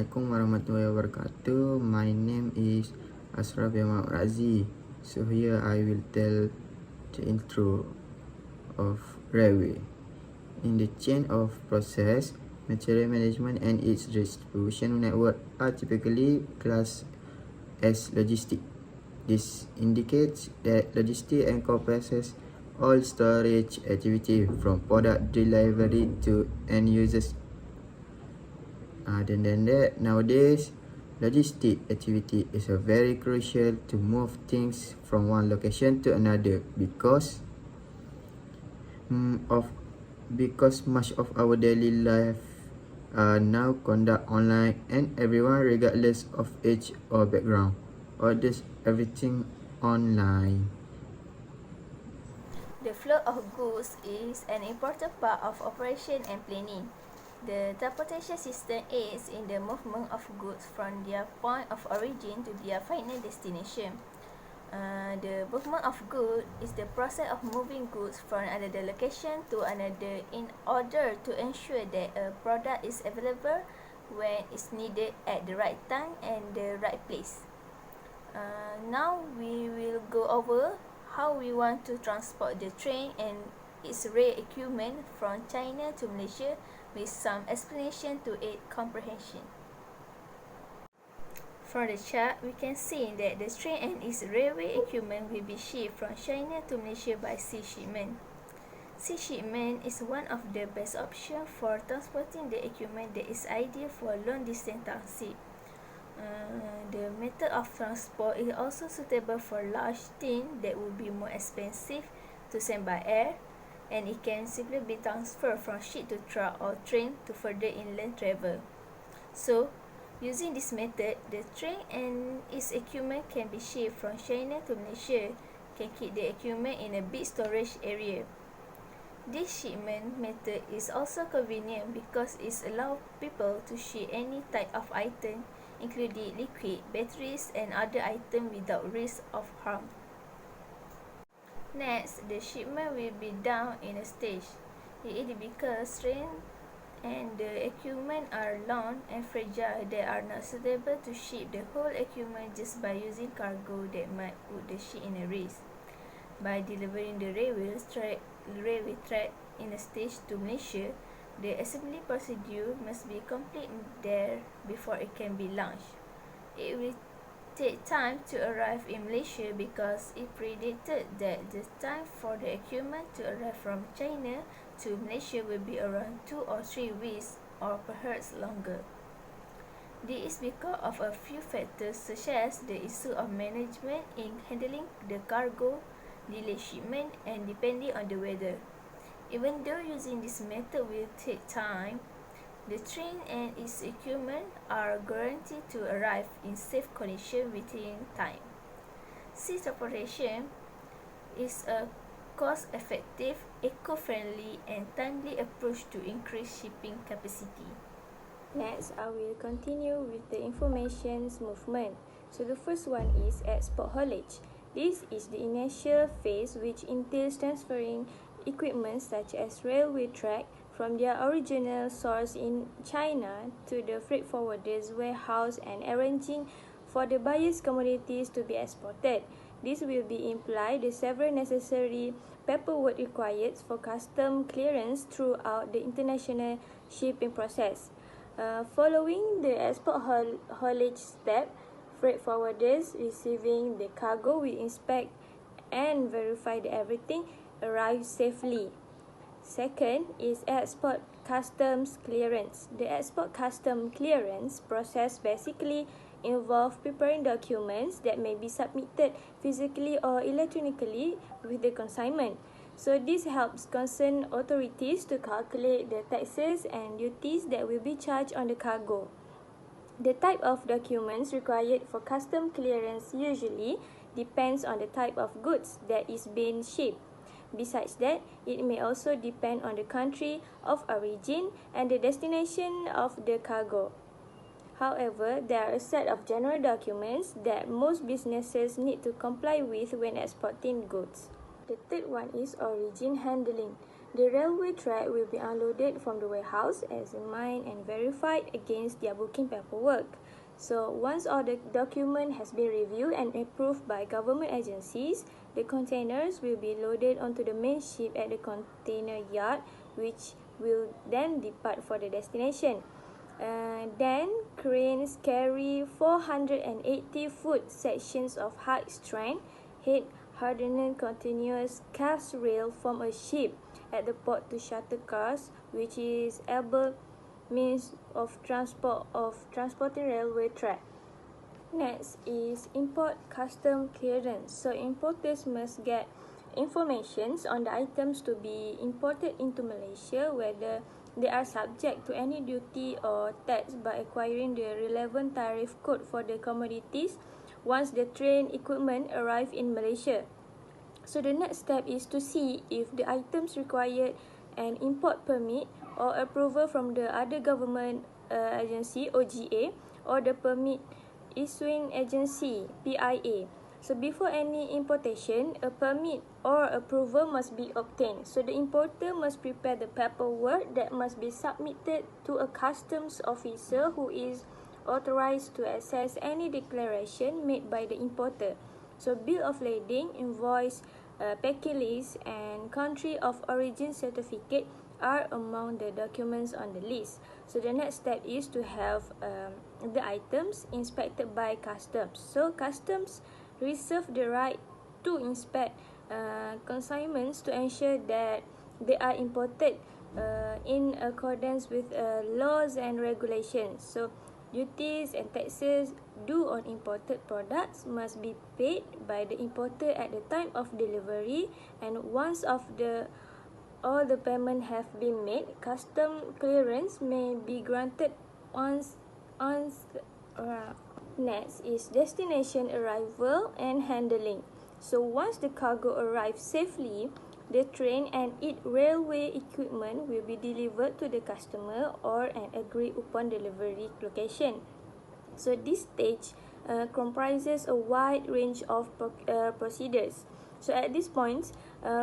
Assalamualaikum warahmatullahi wabarakatuh. My name is Ashraf Yamak Razi. So here I will tell the intro of railway. In the chain of process, material management and its distribution network are typically classed as logistic. This indicates that logistics encompasses all storage activity from product delivery to end users. Other than that, nowadays, logistic activity is a very crucial to move things from one location to another because much of our daily life are now conduct online and everyone regardless of age or background orders everything online. The flow of goods is an important part of operation and planning. The transportation system aids in the movement of goods from their point of origin to their final destination. The movement of goods is the process of moving goods from another location to another in order to ensure that a product is available when it's needed at the right time and the right place. Now we will go over how we want to transport the train and its rail equipment from China to Malaysia with some explanation to aid comprehension. From the chart, we can see that the train and its railway equipment will be shipped from China to Malaysia by sea shipment. Sea shipment is one of the best options for transporting the equipment that is ideal for long distance transit. The method of transport is also suitable for large things that would be more expensive to send by air, and it can simply be transferred from ship to truck or train to further inland travel. So, using this method, the train and its equipment can be shipped from China to Malaysia, can keep the equipment in a big storage area. This shipment method is also convenient because it allows people to ship any type of item, including liquid, batteries, and other items without risk of harm. Next, the shipment will be done in a stage. It is because train and the equipment are long and fragile they are not suitable to ship the whole equipment just by using cargo that might put the ship in a risk. By delivering the railway track in a stage to Malaysia, the assembly procedure must be complete there before it can be launched. It will take time to arrive in Malaysia because it predicted that the time for the equipment to arrive from China to Malaysia will be around 2 or 3 weeks or perhaps longer. This is because of a few factors such as the issue of management in handling the cargo, delayed shipment, and depending on the weather. Even though using this method will take time, the train and its equipment are guaranteed to arrive in safe condition within time. Sea transportation is a cost-effective, eco-friendly, and timely approach to increase shipping capacity. Next, I will continue with the information's movement. So the first one is export haulage. This is the initial phase which entails transferring equipment such as railway track from their original source in China to the freight forwarders warehouse and arranging for the buyer's commodities to be exported. This will be imply the several necessary paperwork required for custom clearance throughout the international shipping process. Following the export haulage step, freight forwarders receiving the cargo will inspect and verify that everything arrives safely. Second is export customs clearance. The export custom clearance process basically involves preparing documents that may be submitted physically or electronically with the consignment. So this helps concerned authorities to calculate the taxes and duties that will be charged on the cargo. The type of documents required for custom clearance usually depends on the type of goods that is being shipped. Besides that, it may also depend on the country of origin and the destination of the cargo. However, there are a set of general documents that most businesses need to comply with when exporting goods. The third one is origin handling. The railway track will be unloaded from the warehouse, examined and verified against their booking paperwork. So once all the document has been reviewed and approved by government agencies, the containers will be loaded onto the main ship at the container yard, which will then depart for the destination. Then cranes carry 480-foot sections of high strength, head hardened continuous cast rail from a ship at the port to shuttle cars, which is able means of transporting railway track. Next is import custom clearance. So importers must get informations on the items to be imported into Malaysia, whether they are subject to any duty or tax, by acquiring the relevant tariff code for the commodities once the train equipment arrive in Malaysia. So the next step is to see if the items required an import permit or approval from the other government agency, OGA, or the permit issuing agency, PIA. So before any importation, a permit or approval must be obtained. So the importer must prepare the paperwork that must be submitted to a customs officer who is authorized to access any declaration made by the importer. So bill of lading, invoice, packing list, and country of origin certificate are among the documents on the list. So the next step is to have the items inspected by customs. So customs reserve the right to inspect consignments to ensure that they are imported in accordance with laws and regulations. So duties and taxes due on imported products must be paid by the importer at the time of delivery, and once all the payment have been made, custom clearance may be granted once. Next is destination arrival and handling. So once the cargo arrives safely, the train and its railway equipment will be delivered to the customer or an agreed upon delivery location. So this stage comprises a wide range of procedures. So at this point,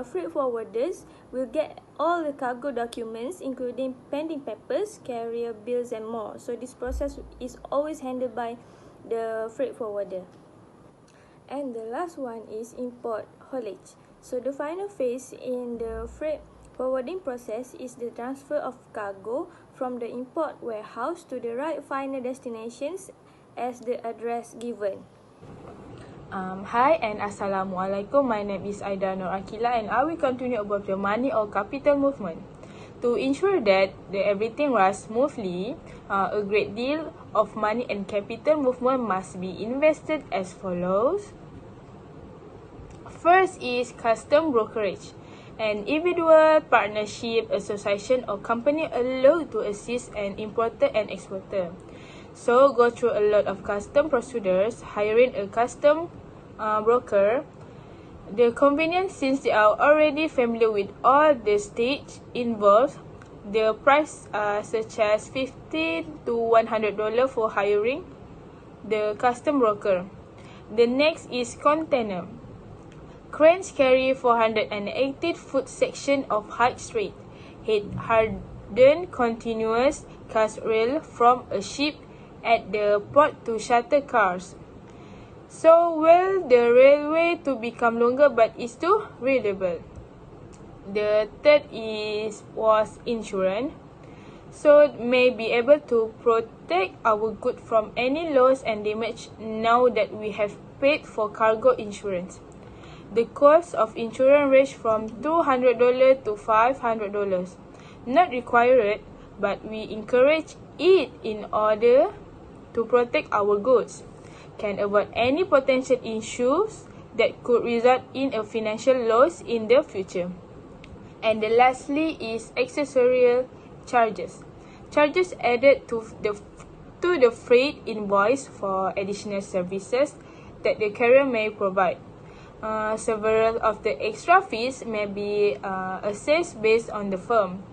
freight forwarders will get all the cargo documents, including pending papers, carrier bills, and more. So this process is always handled by the freight forwarder. And the last one is import haulage. So the final phase in the freight forwarding process is the transfer of cargo from the import warehouse to the right final destinations as the address given. Hi and Assalamualaikum. My name is Aida Nur Akila and I will continue about the money or capital movement. To ensure that everything runs smoothly, a great deal of money and capital movement must be invested as follows. First is custom brokerage. An individual, partnership, association or company allowed to assist an importer and exporter. So go through a lot of custom procedures, hiring a custom broker. The convenience, since they are already familiar with all the stage involved. The price such as $50 to $100 for hiring the custom broker. The next is container. Cranes carry 480-foot section of high straight, head hardened continuous cast rail from a ship at the port to shuttle cars. So will the railway to become longer but is still reliable. The third was insurance. So may be able to protect our good from any loss and damage now that we have paid for cargo insurance. The cost of insurance range from $200 to $500. Not required, but we encourage it in order to protect our goods. Can avoid any potential issues that could result in a financial loss in the future. And the lastly is accessorial charges. Charges added to the freight invoice for additional services that the carrier may provide. Several of the extra fees may be assessed based on the firm,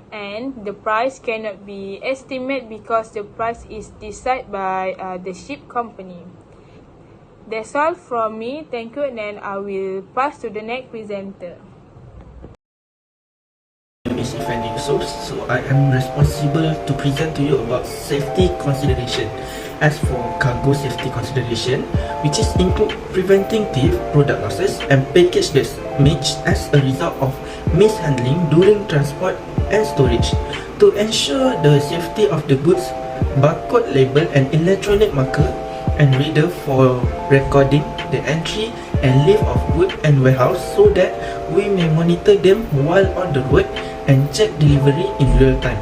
and the price cannot be estimated because the price is decided by the ship company. That's all from me. Thank you, and then I will pass to the next presenter. Yusof. So I am responsible to present to you about safety consideration. As for cargo safety consideration, which is include preventing thief, product losses and package damage as a result of mishandling during transport and storage. To ensure the safety of the goods, barcode label and electronic marker and reader for recording the entry and leave of goods and warehouse so that we may monitor them while on the road and check delivery in real time,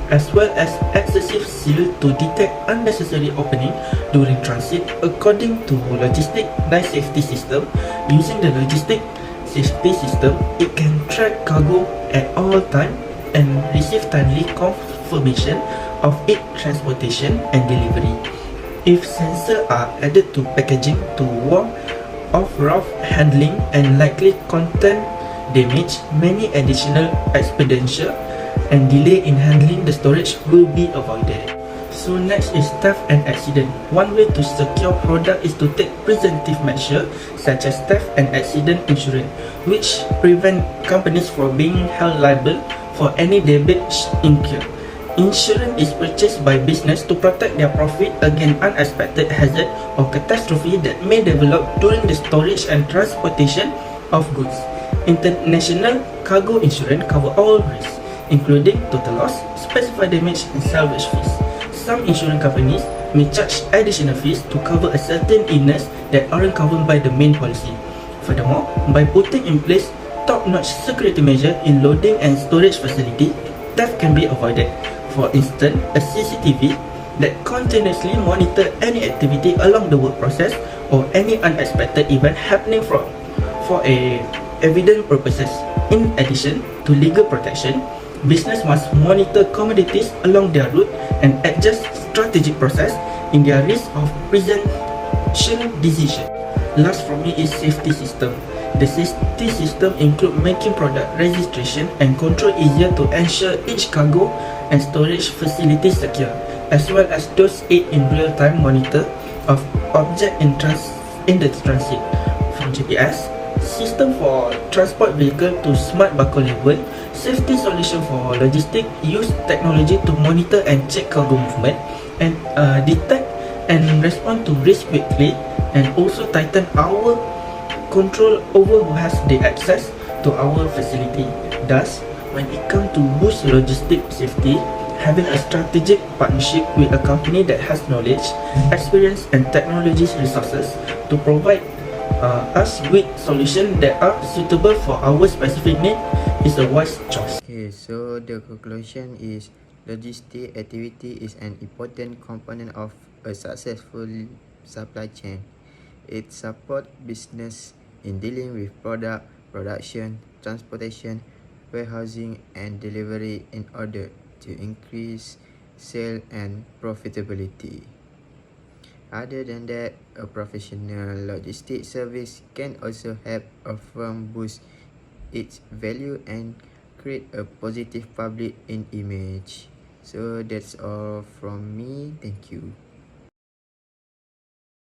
as well as excessive seal to detect unnecessary opening during transit according to logistic night safety system. Using the logistic safety system, it can track cargo at all time and receive timely confirmation of its transportation and delivery. If sensors are added to packaging to warn of rough handling and likely content damage, many additional expenditure and delay in handling the storage will be avoided. So next is theft and accident. One way to secure product is to take preventive measures such as theft and accident insurance, which prevent companies from being held liable for any damage incurred. Insurance is purchased by business to protect their profit against unexpected hazard or catastrophe that may develop during the storage and transportation of goods. International cargo insurance cover all risks, including total loss, specified damage and salvage fees. Some insurance companies may charge additional fees to cover a certain illness that aren't covered by the main policy. Furthermore, by putting in place top-notch security measures in loading and storage facility, theft can be avoided. For instance, a CCTV that continuously monitor any activity along the work process or any unexpected event happening for evidence purposes. In addition to legal protection, business must monitor commodities along their route and adjust strategic process in their risk of prevention decision. Last from me is safety system. The safety system include making product registration and control easier to ensure each cargo and storage facility secure, as well as those aid in real-time monitor of object in the transit. From GPS, system for transport vehicle to smart barcode label, safety solution for logistic use technology to monitor and check cargo movement and detect and respond to risk quickly, and also tighten our control over who has the access to our facility. Thus, when it comes to boost logistic safety, having a strategic partnership with a company that has knowledge, experience and technology resources to provide us with solutions that are suitable for our specific need is a wise choice. Okay, so the conclusion is logistic activity is an important component of a successful supply chain. It supports business in dealing with product production, transportation, warehousing and delivery in order to increase sale and profitability. Other than that, a professional logistics service can also help a firm boost its value and create a positive public image. So that's all from me. Thank you.